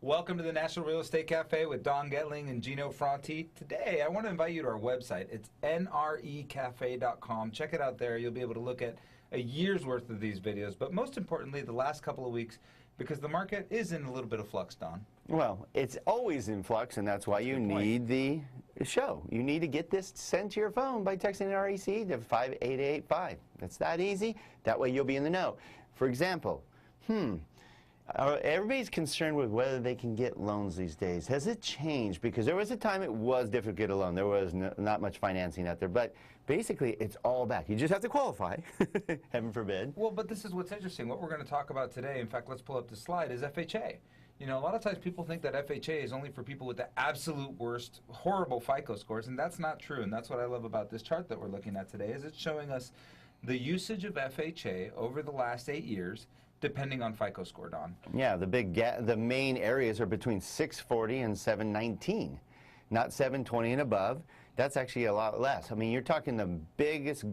Welcome to the National Real Estate Cafe with Don Getling and Gino Franti. Today, I want to invite you to our website. It's nrecafe.com. Check it out there. You'll be able to look at a year's worth of these videos, but most importantly, the last couple of weeks, because the market is in a little bit of flux, Don. Well, it's always in flux, and that's why you need the show. You need to get this sent to your phone by texting REC to 58885. It's that easy. That way you'll be in the know. For example, everybody's concerned with whether they can get loans these days. Has it changed? Because there was a time it was difficult to get a loan. There was not much financing out there. But basically, it's all back. You just have to qualify, heaven forbid. Well, but this is what's interesting. What we're going to talk about today, in fact, let's pull up the slide, is FHA. You know, a lot of times people think that FHA is only for people with the absolute worst, horrible FICO scores, and that's not true. And that's what I love about this chart that we're looking at today, is it's showing us the usage of FHA over the last 8 years, depending on FICO score, Don. Yeah, the main areas are between 640 and 719, not 720 and above. That's actually a lot less. I mean, you're talking the biggest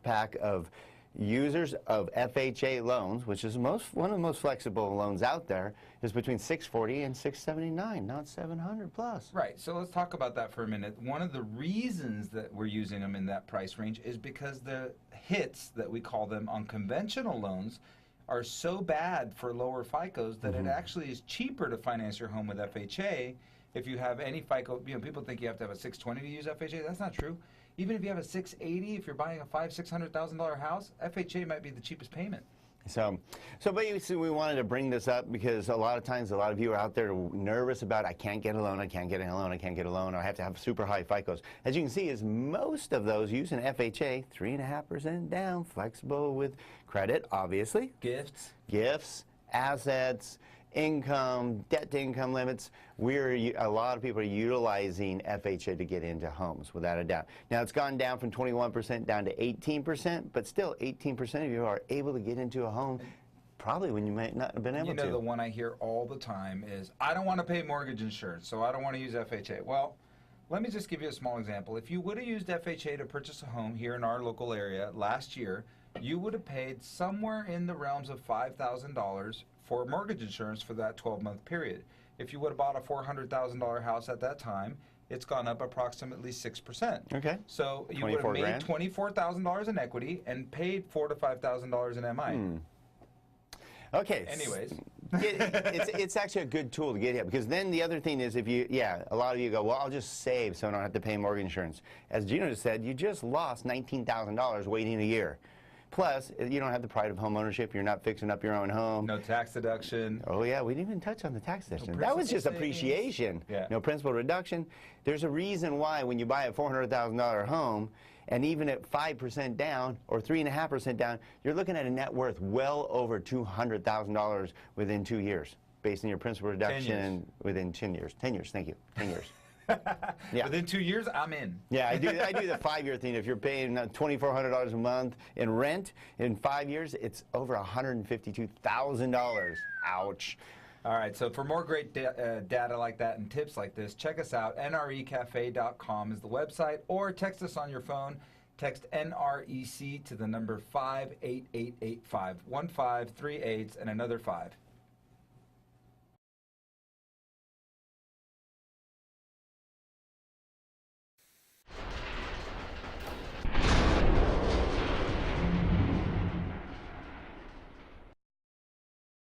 pack of users of FHA loans, which is one of the most flexible loans out there, is between 640 and 679, not 700 plus. Right, so let's talk about that for a minute. One of the reasons that we're using them in that price range is because the hits, that we call them, on conventional loans are so bad for lower FICOs that it actually is cheaper to finance your home with FHA if you have any FICO. You know, people think you have to have a 620 to use FHA. That's not true. Even if you have a 680, if you're buying a $600,000 house, FHA might be the cheapest payment. So basically we wanted to bring this up because a lot of times a lot of you are out there nervous about, I can't get a loan, I can't get a loan, I can't get a loan, or I have to have super high FICOs. As you can see, is most of those using FHA, 3.5% down, flexible with credit, obviously. Gifts, assets, income, debt-to-income limits. A lot of people are utilizing FHA to get into homes, without a doubt. Now, it's gone down from 21% down to 18%, but still 18% of you are able to get into a home probably when you might not have been able to. You know, the one I hear all the time is, I don't want to pay mortgage insurance, so I don't want to use FHA. Well, let me just give you a small example. If you would have used FHA to purchase a home here in our local area last year, you would have paid somewhere in the realms of $5,000 for mortgage insurance for that 12-month period. If you would have bought a $400,000 house at that time, it's gone up approximately 6%. Okay. So you would have made $24,000 in equity and paid $4,000 to $5,000 in MI. Okay. Anyways. It's actually a good tool to get here, because then the other thing is, if you, a lot of you go, well, I'll just save so I don't have to pay mortgage insurance. As Gino just said, you just lost $19,000 waiting a year. Plus, you don't have the pride of home ownership. You're not fixing up your own home. No tax deduction. Oh, yeah, we didn't even touch on the tax deduction. No, that was just appreciation. Yeah. No principal reduction. There's a reason why when you buy a $400,000 home, and even at 5% down or 3.5% down, you're looking at a net worth well over $200,000 within 2 years, based on your principal reduction within 10 years. 10 years, thank you, 10 years. Yeah. Within 2 years, I'm in. Yeah, I do the 5-year thing. If you're paying $2,400 a month in rent, in 5 years, it's over $152,000. Ouch. All right, so for more great data like that and tips like this, check us out. nrecafe.com is the website, or text us on your phone. Text NREC to the number 58885, 1538 and another 5.